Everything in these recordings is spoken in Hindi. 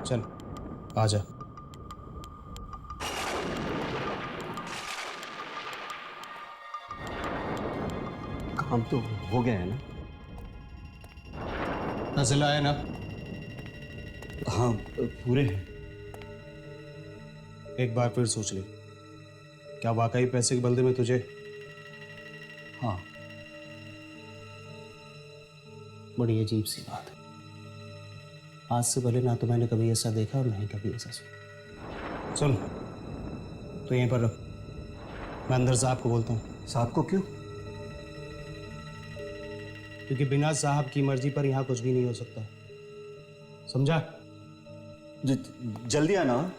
चल आजा। काम तो हो गया है ना? फैसला है ना? हाँ, पूरे हैं। एक बार फिर सोच ले, क्या वाकई पैसे के बदले में तुझे? हाँ। बड़ी अजीब सी बात है। आज से पहले ना तो मैंने कभी ऐसा देखा और ना ही कभी ऐसा सुना। सुन, तो यहीं पर रख, मैं अंदर साहब को बोलता हूँ। साहब को क्यों? क्योंकि बिना साहब की मर्जी पर यहाँ कुछ भी नहीं हो सकता, समझा? जल्दी आना।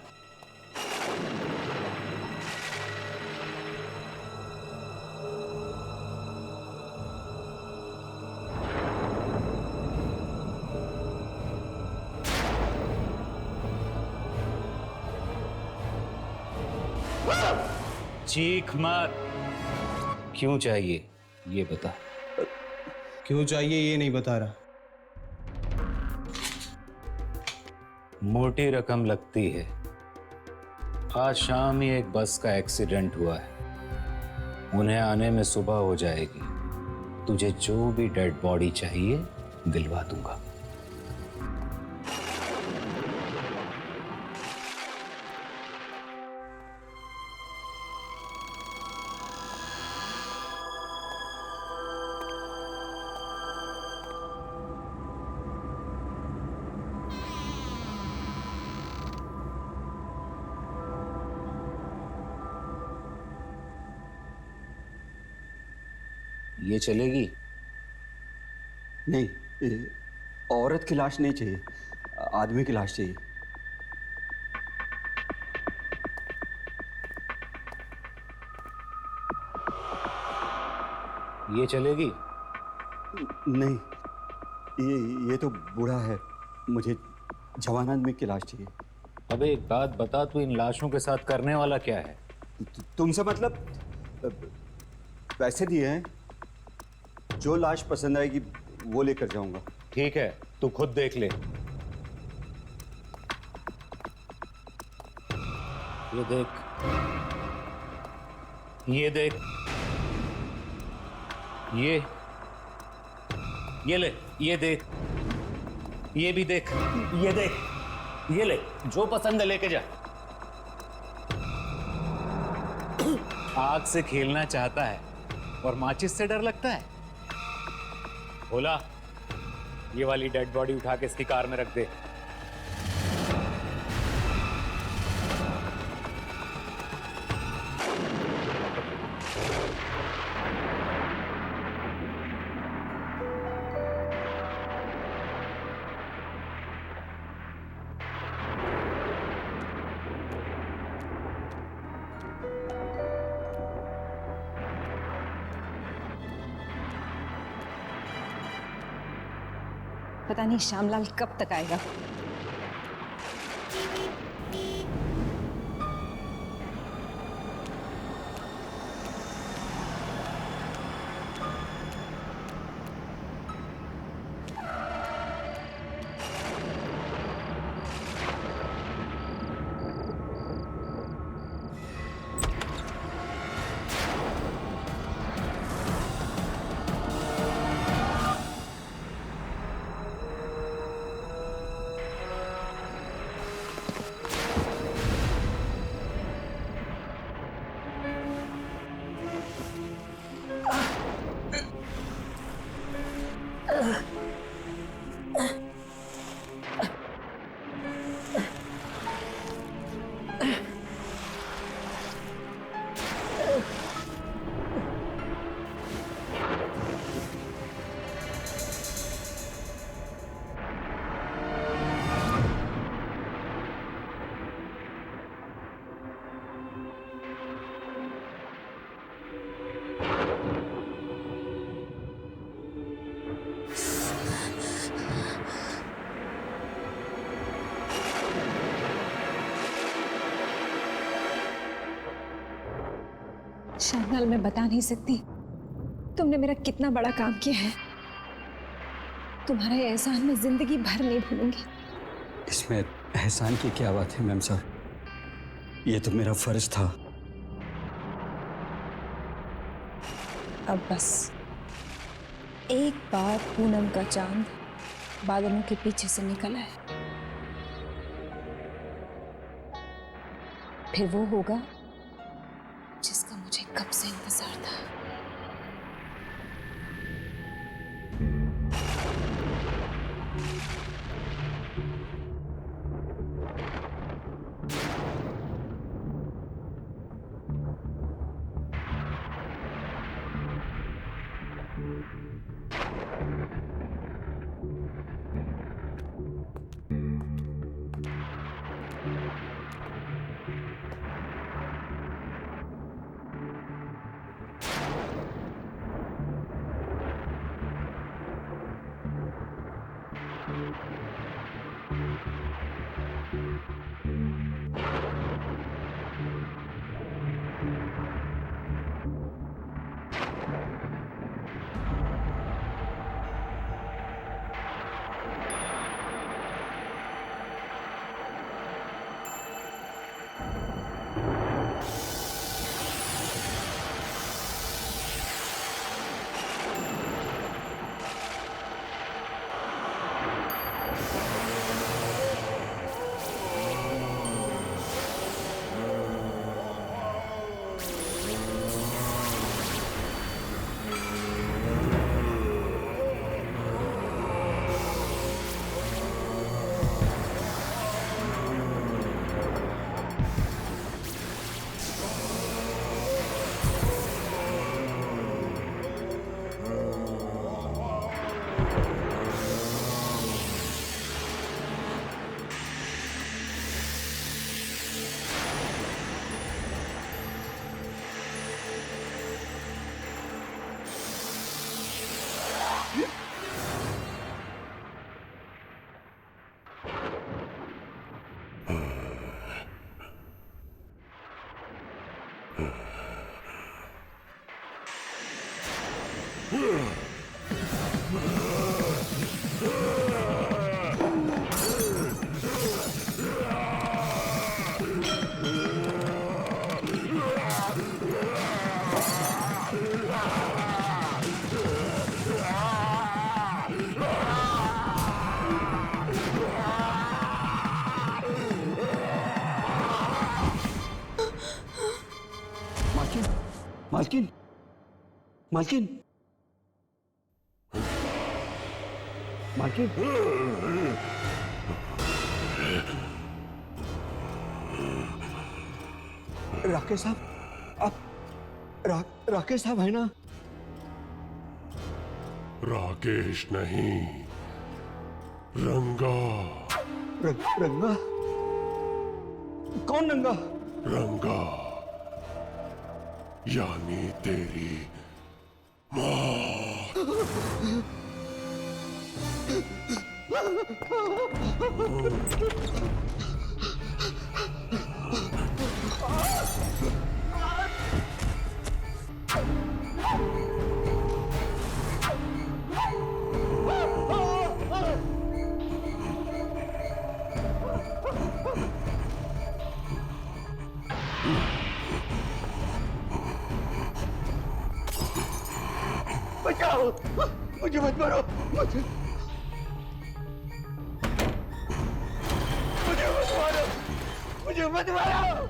चीख मत। क्यों चाहिए ये बता। क्यों चाहिए ये नहीं बता रहा। मोटी रकम लगती है। आज शाम ही एक बस का एक्सीडेंट हुआ है, उन्हें आने में सुबह हो जाएगी। तुझे जो भी डेड बॉडी चाहिए दिलवा दूंगा। ये चलेगी? नहीं, औरत की लाश नहीं चाहिए, आदमी की लाश चाहिए। ये चलेगी? नहीं, ये तो बूढ़ा है, मुझे जवान आदमी की लाश चाहिए। अबे एक बात बता, तू इन लाशों के साथ करने वाला क्या है? तुमसे मतलब? पैसे दिए हैं, जो लाश पसंद आएगी वो लेकर जाऊंगा। ठीक है, तू खुद देख ले। ये देख, ये देख, ये ले, ये देख, ये भी देख, ये देख, ये ले, जो पसंद है लेके जा। आग से खेलना चाहता है और माचिस से डर लगता है। बोला, ये वाली डेड बॉडी उठा के इसकी कार में रख दे। पता नहीं श्यामलाल कब तक आएगा। श्यामलाल, मैं बता नहीं सकती तुमने मेरा कितना बड़ा काम किया है। तुम्हारा ये एहसान मैं जिंदगी भर नहीं भूलूंगी। इसमें एहसान की क्या बात है मेम साहब, ये तो मेरा फर्ज था। अब बस एक बार पूनम का चांद बादलों के पीछे से निकल आए, फिर वो होगा जिसका मुझे कब से इंतजार था। मालकिन, मालकिन, मालकिन, राकेश साहब, आप राकेश साहब है ना? राकेश नहीं, रंगा। रंगा? कौन रंगा? रंगा यानी तेरी माँ। बचाओ, मुझे मत मारो, मुझे मत मारो, मुझे मत मारो।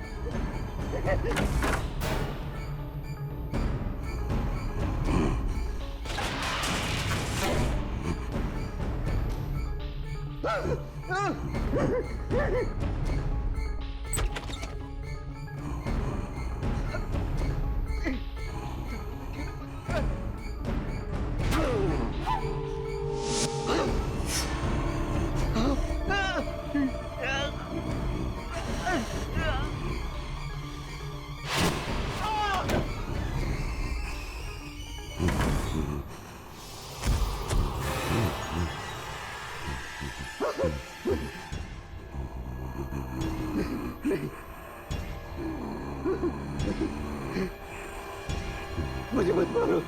मुझे मत मारो।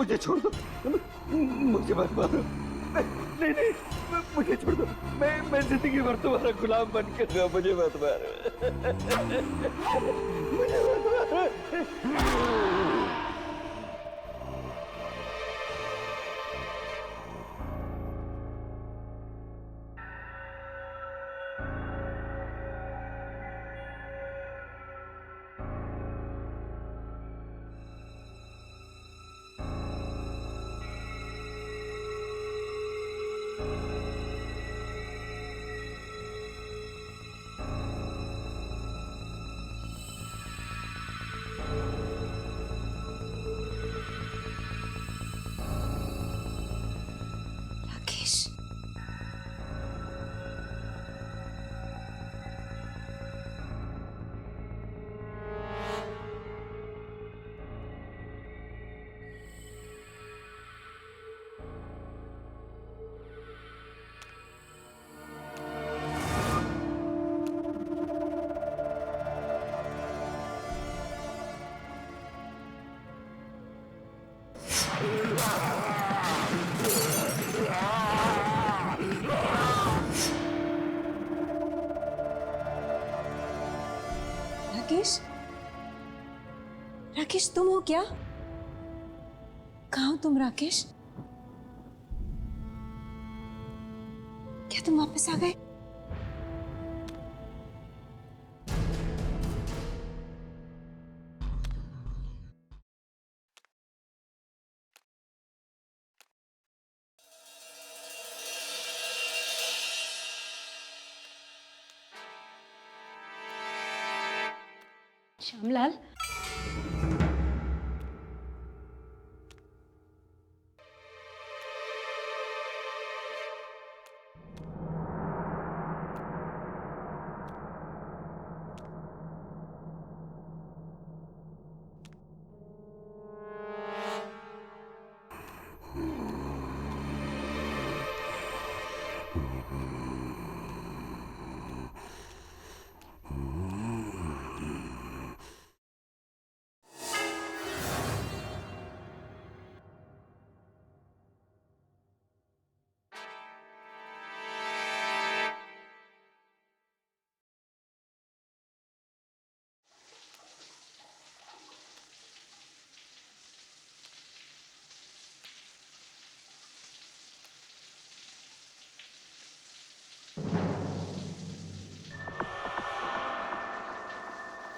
मुझे छोड़ दो, मुझे मत मारो। नहीं नहीं, मुझे छोड़ दो। मैं जिंदगी भर तुम्हारा गुलाम बन कर रहा। मुझे मत मारो, मुझे मत मारो। राकेश, राकेश, राकेश तुम हो क्या? कहाँ हो तुम राकेश? क्या तुम वापस आ गए? श्यामलाल,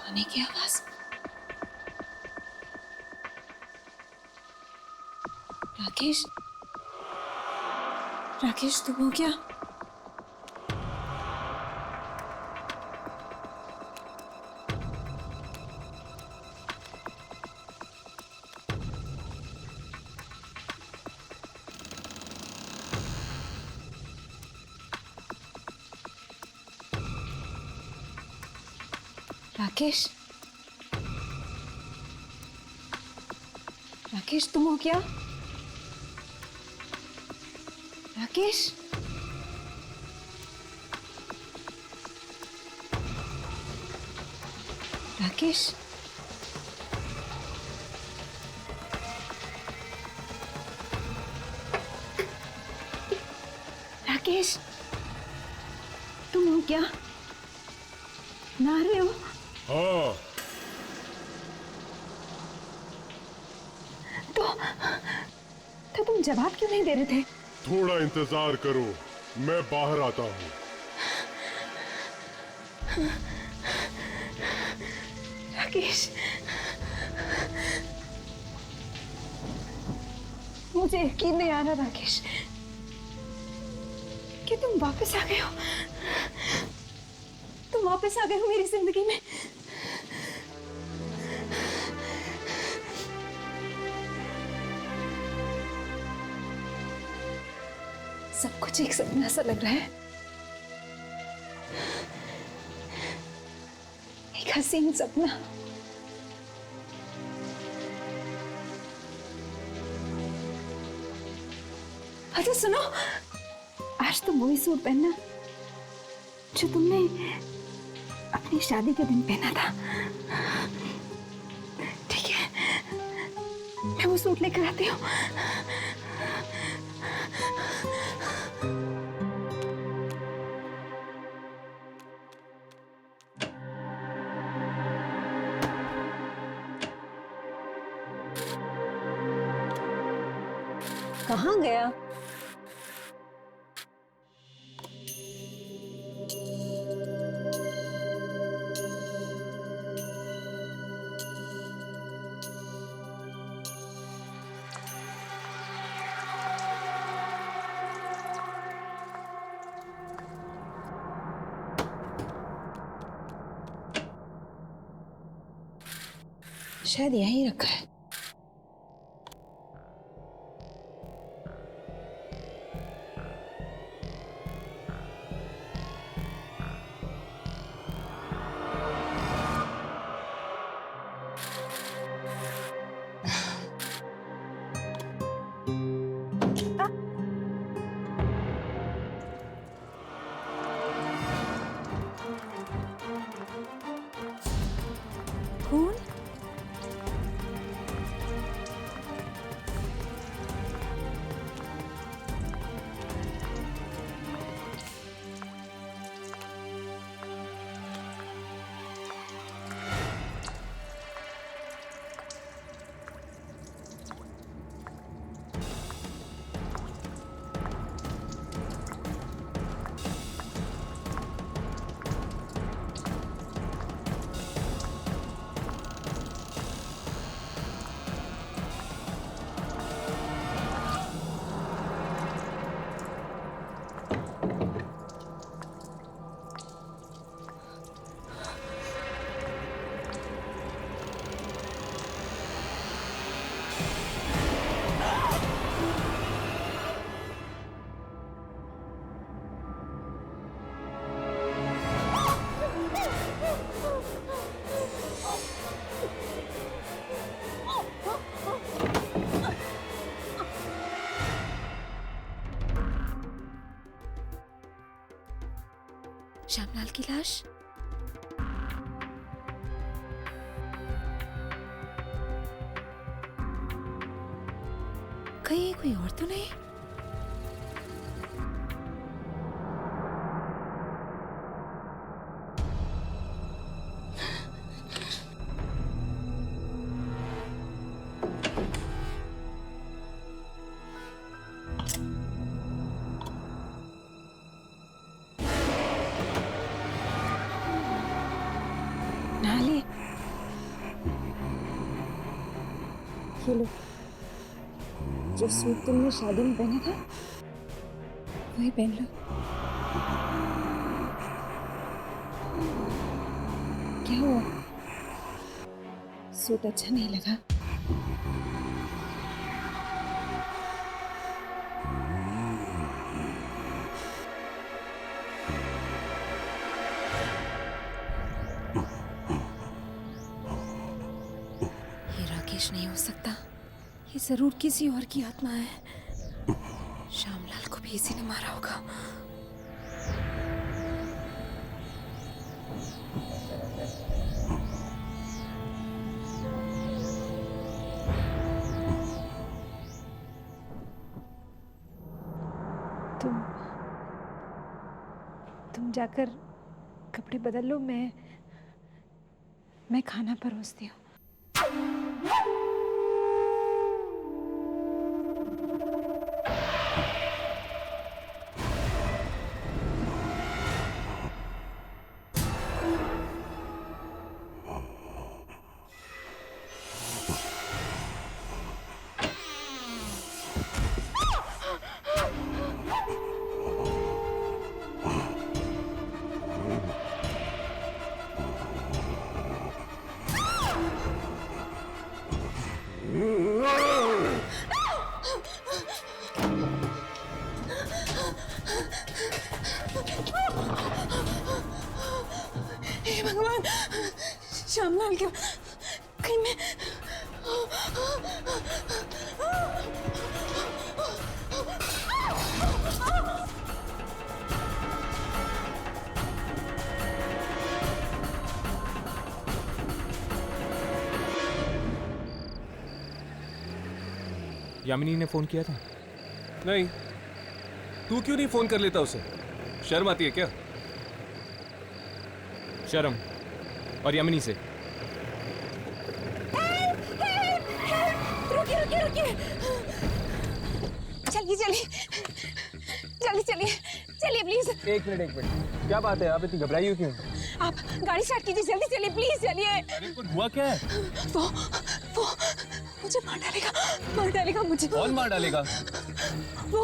पानी की आवाज। राकेश, राकेश तुम हो क्या? राकेश, राकेश तुम हो क्या? राकेश, राकेश, राकेश तुम हो क्या? नहा रहे हो? हाँ, तो तुम जवाब क्यों नहीं दे रहे थे? थोड़ा इंतजार करो, मैं बाहर आता हूँ। राकेश, मुझे यकीन नहीं आ रहा राकेश कि तुम वापस आ गए हो। तुम वापस आ गए हो मेरी जिंदगी में। सब कुछ एक सपना सा लग रहा है, एक हसीन सपना। अच्छा सुनो, आज तुम वही सूट पहनना जो तुमने अपनी शादी के दिन पहना था, ठीक है? मैं वो सूट लेकर आती हूँ। कहाँ गया? शायद यहीं रखा है। कौन? श्यामलाल की लाश? कहीं कोई और तो नहीं? नाली, ये लो, जो सूट तुमने शादी में पहना था वही पहन लो। क्या हुआ? सूट अच्छा नहीं लगा? नहीं हो सकता, ये जरूर किसी और की आत्मा है। श्यामलाल को भी इसी ने मारा होगा। तुम जाकर कपड़े बदल लो, मैं खाना परोसती हूँ। हे भगवान, श्यामलाल क्या कहीं मैं यामिनी ने फोन किया था? नहीं, तू क्यों नहीं फोन कर लेता उसे? शर्म आती है क्या? शर्म और यामिनी से। रुकिए रुकिए रुकिए, चलिए चलिए जल्दी चलिए चलिए प्लीज। एक मिनट क्या बात है? आप इतनी घबराई हो क्यों? आप गाड़ी स्टार्ट कीजिए, जल्दी चलिए प्लीज चलिए। अरे कुछ हुआ क्या है? वो मुझे मार डालेगा मुझे। कौन मार डालेगा? वो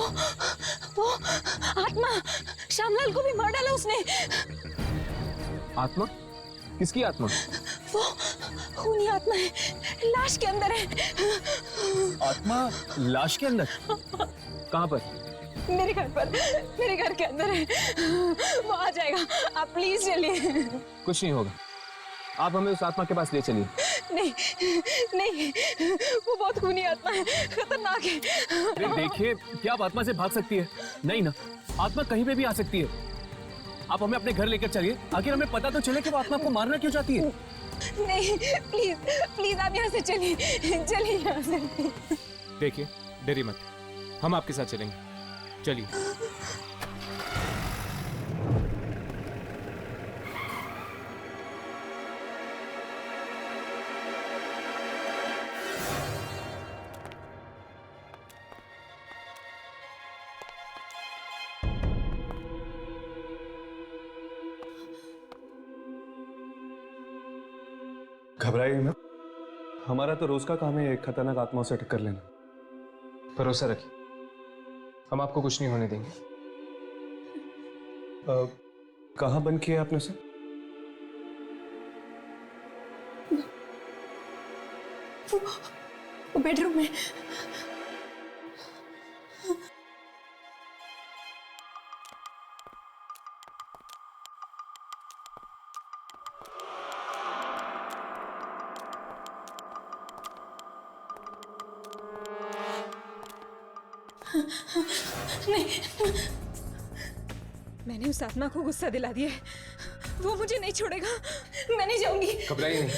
आत्मा, श्यामलाल को भी मार डाला उसने। आत्मा? किसकी आत्मा? वो खूनी आत्मा है, लाश के अंदर है। आत्मा लाश के अंदर? कहाँ पर? मेरे घर पर, मेरे घर के अंदर है। वो आ जाएगा, आप प्लीज चलिए। कुछ नहीं होगा, आप हमें उस आत्मा के पास ले चलिए। नहीं नहीं, वो बहुत खूनी आत्मा है, खतरनाक है। अरे देखिए, क्या आप आत्मा से भाग सकती है? नहीं ना, आत्मा कहीं पे भी आ सकती है। आप हमें अपने घर लेकर चलिए, आखिर हमें पता तो चले कि वो आत्मा को मारना क्यों चाहती है। नहीं प्लीज प्लीज, आप यहाँ से चलिए यहाँ से। देखिए, डरिए मत, हम आपके साथ चलेंगे, चलिए। घबराइए मत, हमारा तो रोज का काम है एक खतरनाक आत्माओं से टक्कर लेना। भरोसा रखिए, हम आपको कुछ नहीं होने देंगे। कहाँ बंद किया आपने सर? वो बेडरूम में। नहीं, मैंने उस आत्मा को गुस्सा दिला दिया है, वो मुझे नहीं छोड़ेगा, मैं नहीं जाऊंगी। घबराइए नहीं,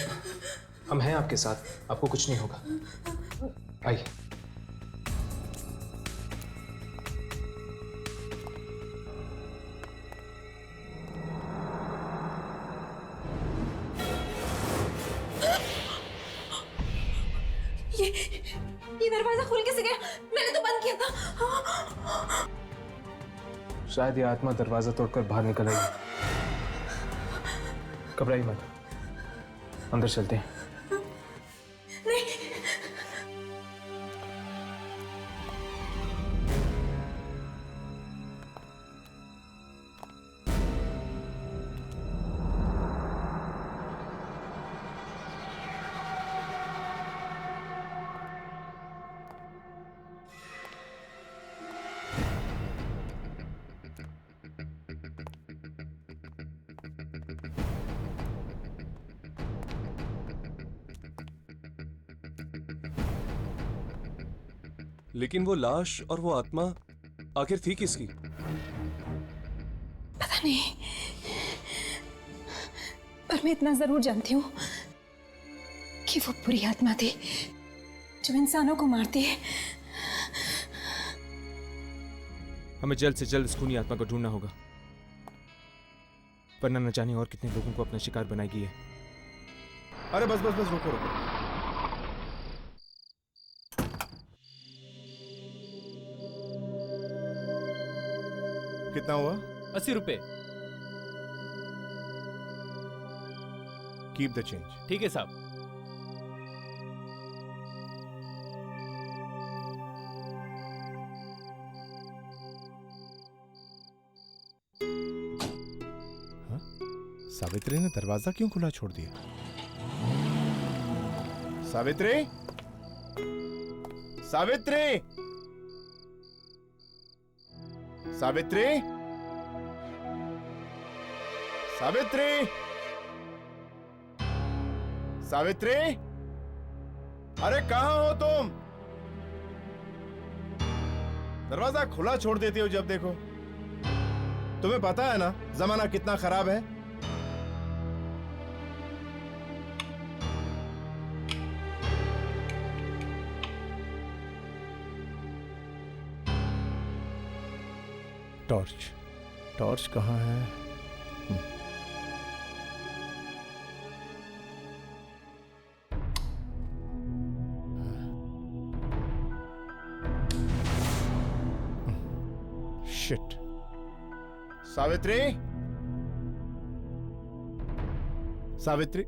हम हैं आपके साथ, आपको कुछ नहीं होगा। आइए। ये दरवाजा खुल कैसे गया? मैंने तो बंद किया था। शायद ये आत्मा दरवाजा तोड़कर बाहर निकल आई है। घबराइए मत, अंदर चलते हैं। नहीं, लेकिन वो लाश और वो आत्मा आखिर थी किसकी? पता नहीं, पर मैं इतना जरूर जानती हूँ कि वो बुरी आत्मा थी जो इंसानों को मारती है। हमें जल्द से जल्द इस खूनी आत्मा को ढूंढना होगा, वरना न जाने और कितने लोगों को अपना शिकार बनाएगी है। अरे बस बस बस, रुको रुको। कितना हुआ? 80 रुपए। Keep the change. ठीक है साहब। सावित्री ने दरवाजा क्यों खुला छोड़ दिया? सावित्री, सावित्री, सावित्री, सावित्री, सावित्री, अरे कहां हो तुम? दरवाजा खुला छोड़ देती हो जब देखो। तुम्हें पता है ना जमाना कितना खराब है। टॉर्च, टॉर्च कहाँ है? शिट। सावित्री, सावित्री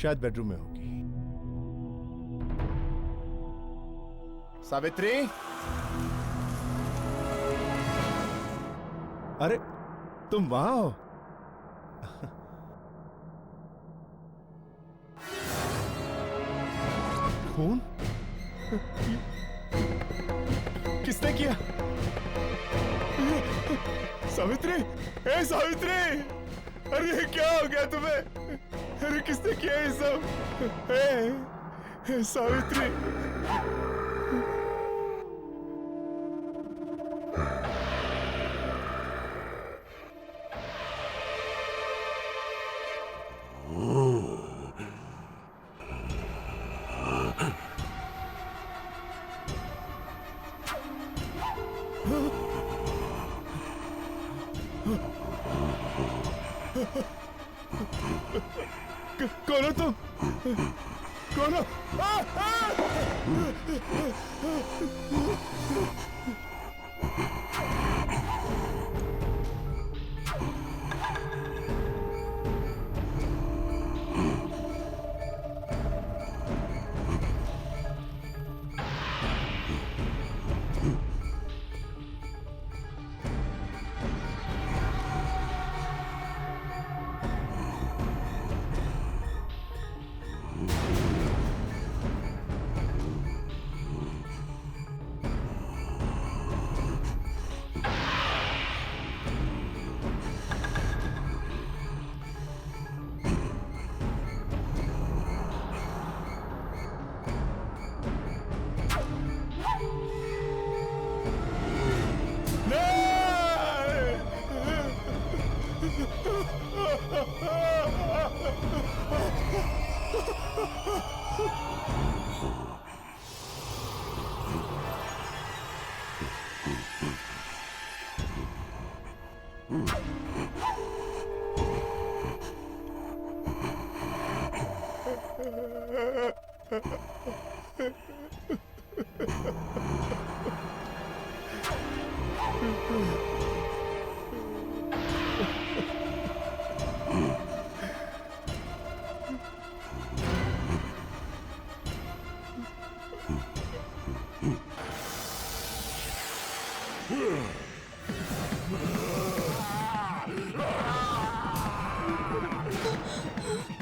शायद बेडरूम में होगी। सावित्री, अरे तुम वहां हो? खून किसने किया? सावित्री, ए सावित्री, अरे ये क्या हो गया तुम्हें? अरे किसने किया ये सब? ए सावित्री, कौन हो तुम? कौन हो?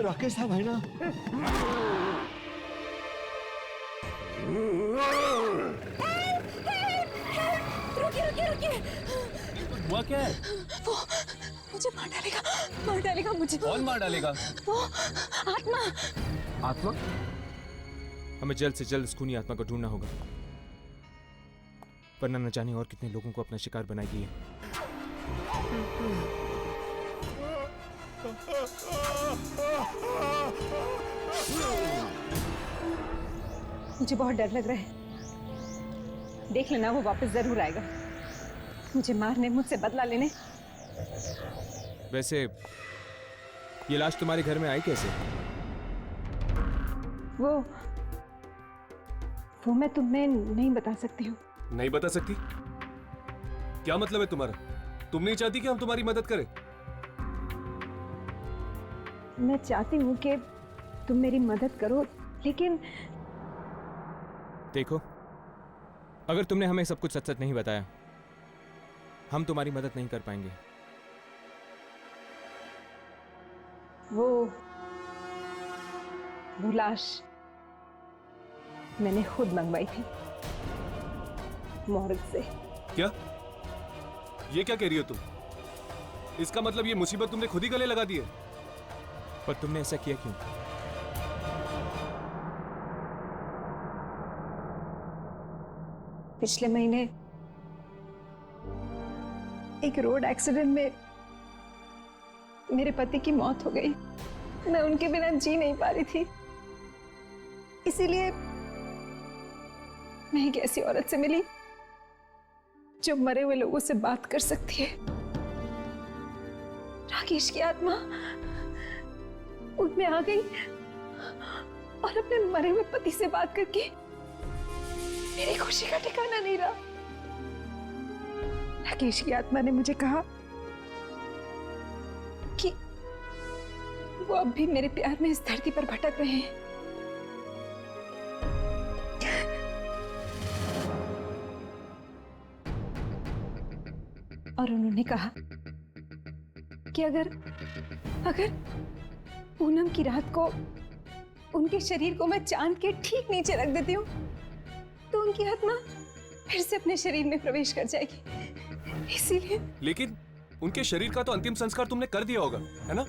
राकेश साहब है ना? रुकिए। हुआ क्या है? वो मुझे मार डालेगा मुझे। कौन मार डालेगा? वो आत्मा। आत्मा? हमें जल्द से जल्द उस खूनी आत्मा को ढूंढना होगा, वरना न जाने और कितने लोगों को अपना शिकार बनाएगी ये। मुझे बहुत डर लग रहा है। देख लेना, वो वापस जरूर आएगा, मुझे मारने, मुझसे बदला लेने। वैसे ये लाश तुम्हारे घर में आई कैसे? वो मैं तुम्हें नहीं बता सकती हूँ। नहीं बता सकती? क्या मतलब है तुम्हारा? तुम नहीं चाहती कि हम तुम्हारी मदद करें? मैं चाहती हूँ कि तुम मेरी मदद करो, लेकिन देखो, अगर तुमने हमें सब कुछ सच सच नहीं बताया, हम तुम्हारी मदद नहीं कर पाएंगे। वो लाश मैंने खुद मंगवाई थी मॉर्ग से। क्या? ये क्या कह रही हो तुम? इसका मतलब ये मुसीबत तुमने खुद ही गले लगा दी है। पर तुमने ऐसा किया क्यों? पिछले महीने एक रोड एक्सीडेंट में मेरे पति की मौत हो गई। मैं उनके बिना जी नहीं पा रही थी, इसीलिए मैं एक ऐसी औरत से मिली जो मरे हुए लोगों से बात कर सकती है। राकेश की आत्मा उनमें आ गई और अपने मरे हुए पति से बात करके मेरी खुशी का ठिकाना नहीं रहा। राकेश की आत्मा ने मुझे कहा कि वो अब भी मेरे प्यार में इस धरती पर भटक रहे हैं। और उन्होंने कहा कि अगर पूनम की रात को उनके शरीर को मैं चांद के ठीक नीचे रख देती हूँ तो उनकी आत्मा फिर से अपने शरीर में प्रवेश कर जाएगी। इसीलिए लेकिन उनके शरीर का तो अंतिम संस्कार तुमने कर दिया होगा, है ना?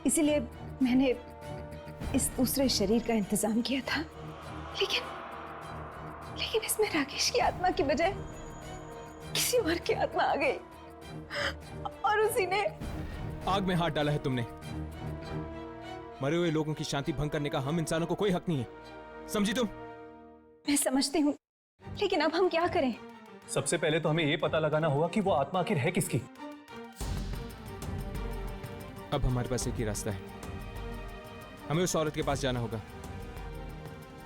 इसीलिए मैंने इस दूसरे शरीर का इंतजाम किया था। लेकिन इसमें राकेश की आत्मा की बजाय किसी और की आत्मा आ गई और उसी ने आग में हाथ डाला है तुमने। मरे हुए लोगों की शांति भंग करने का हम इंसानों को कोई हक नहीं है, समझी तुम? मैं समझती हूँ, लेकिन अब हम क्या करें? सबसे पहले तो हमें ये पता लगाना होगा कि वो आत्मा आखिर है किसकी। अब हमारे पास एक ही रास्ता है। हमें उस औरत के पास जाना होगा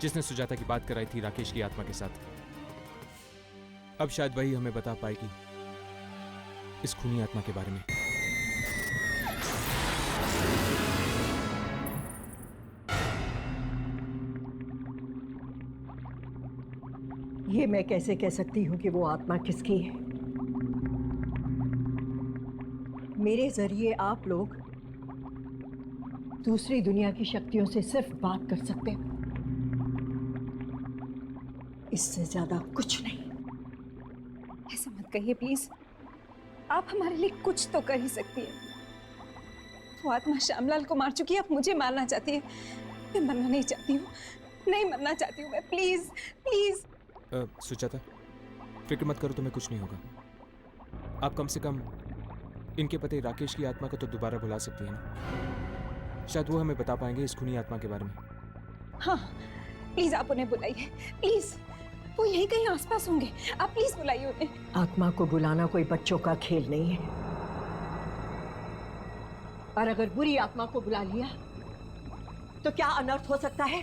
जिसने सुजाता की बात कराई थी राकेश की आत्मा के साथ। अब शायद वही हमें बता पाएगी इस खूनी आत्मा के बारे में। ये मैं कैसे कह सकती हूँ कि वो आत्मा किसकी है? मेरे जरिए आप लोग दूसरी दुनिया की शक्तियों से सिर्फ बात कर सकते हो, इससे ज्यादा कुछ नहीं। ऐसा मत कहिए प्लीज, आप हमारे लिए कुछ तो कर ही सकती है। वो आत्मा श्यामलाल को मार चुकी है, अब मुझे मारना चाहती है। मैं मरना नहीं चाहती हूँ, नहीं मरना चाहती हूँ मैं। Please please. सुजाता, फिक्र मत करो, तुम्हें कुछ नहीं होगा। आप कम से कम इनके पति राकेश की आत्मा को तो दोबारा बुला सकती है ना? शायद वो हमें बता पाएंगे इस खूनी आत्मा के बारे में। हाँ प्लीज आप उन्हें बुलाइए, प्लीज। वो यहीं कहीं आसपास होंगे, आप प्लीज बुलाइए उन्हें। आत्मा को बुलाना कोई बच्चों का खेल नहीं है, और अगर बुरी आत्मा को बुला लिया तो क्या अनर्थ हो सकता है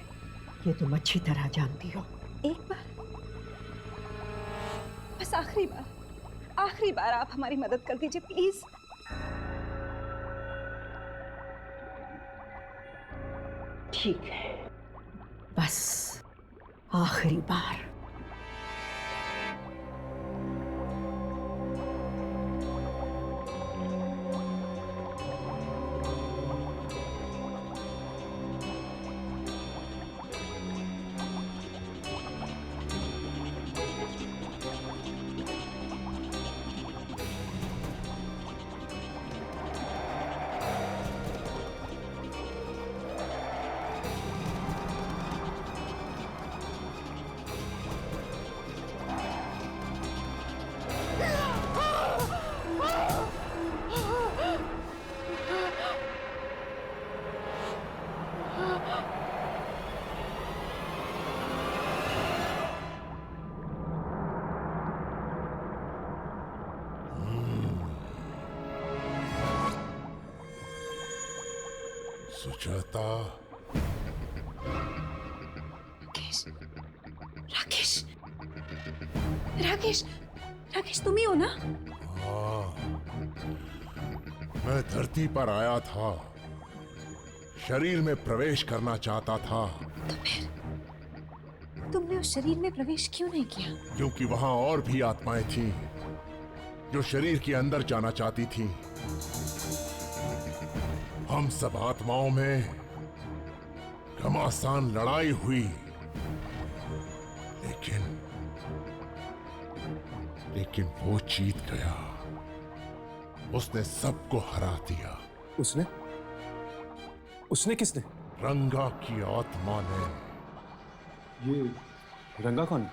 ये तुम अच्छी तरह जानती हो। एक बार, बस आखिरी बार आप हमारी मदद कर दीजिए प्लीज। ठीक है, बस आखिरी बार। सुजाता, राकेश तुम ही हो ना? हाँ, मैं धरती पर आया था, शरीर में प्रवेश करना चाहता था। तो फिर तुमने उस शरीर में प्रवेश क्यों नहीं किया? क्योंकि वहां और भी आत्माएं थीं जो शरीर के अंदर जाना चाहती थीं। हम सब आत्माओं में घमासान लड़ाई हुई, लेकिन वो जीत गया। उसने सबको हरा दिया। उसने किसने? रंगा की आत्मा ने। ये रंगा कौन?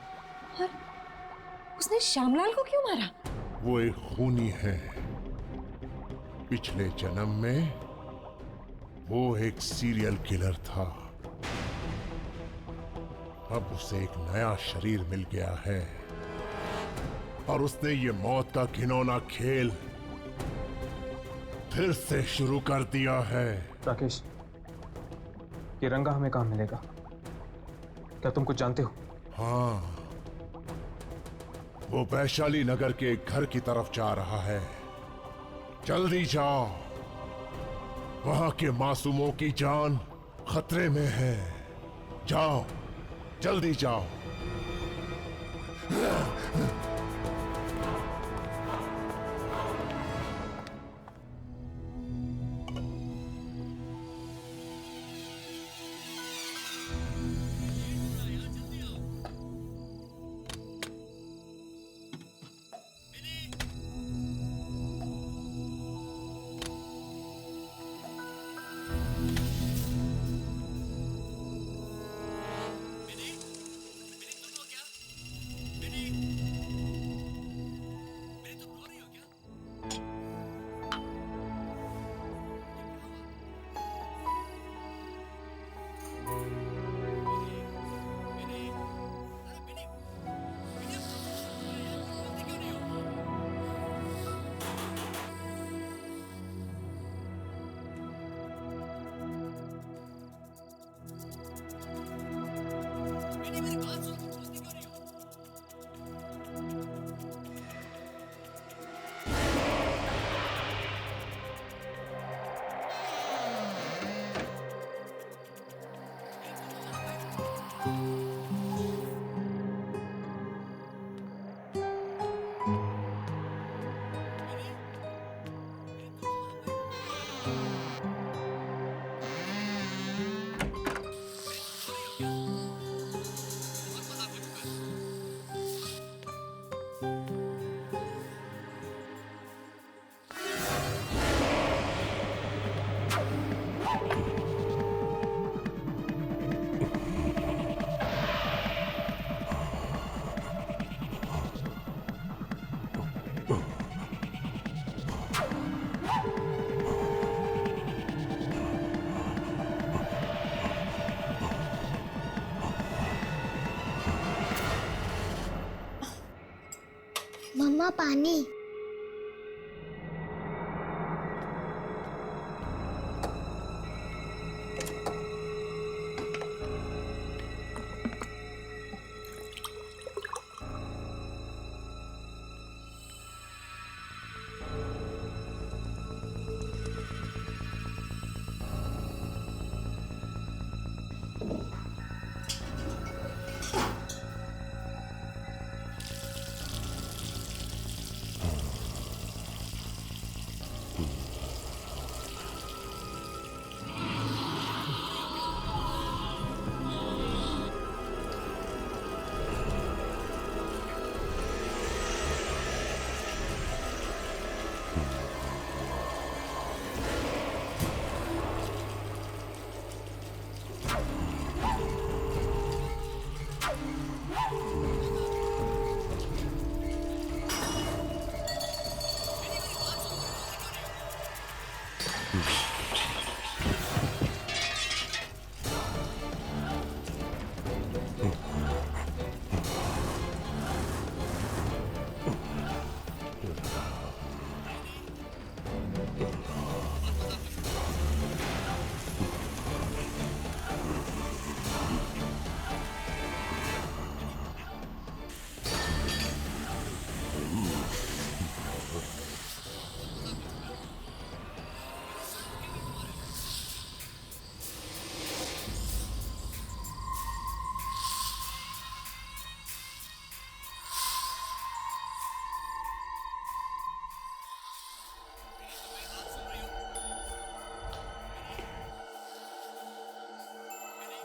और उसने श्यामलाल को क्यों मारा? वो एक खूनी है। पिछले जन्म में वो एक सीरियल किलर था। अब उसे एक नया शरीर मिल गया है और उसने ये मौत का घिनौना खेल फिर से शुरू कर दिया है। राकेश, ये रंगा हमें कहाँ मिलेगा? क्या तुम कुछ जानते हो? हाँ, वो वैशाली नगर के घर की तरफ जा रहा है। जल्दी जाओ, वहां के मासूमों की जान खतरे में है। जाओ, जल्दी जाओ। मम्मा पानी।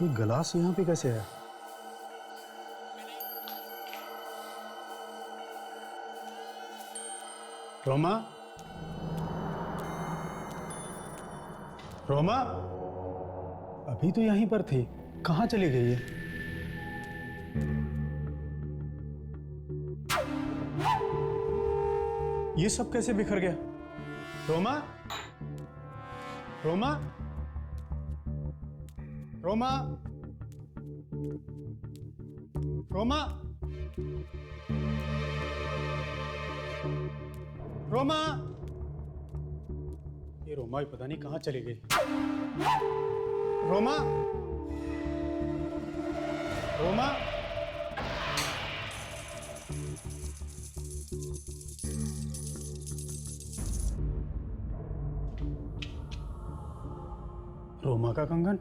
ये गिलास यहाँ पे कैसे है? रोमा, रोमा, अभी तो यहीं पर थी, कहाँ चली गई है? ये सब कैसे बिखर गया? रोमा, रोमा, रोमा, रोमा, रोमा, ये रोमा भी पता नहीं कहाँ चली गई। रोमा, रोमा, रोमा का कंगन,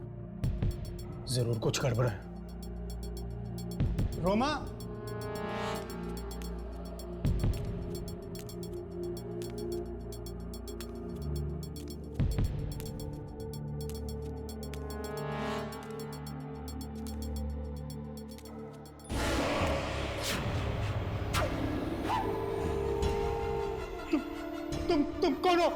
जरूर कुछ गड़बड़ है। रोमा, तुम कौन हो?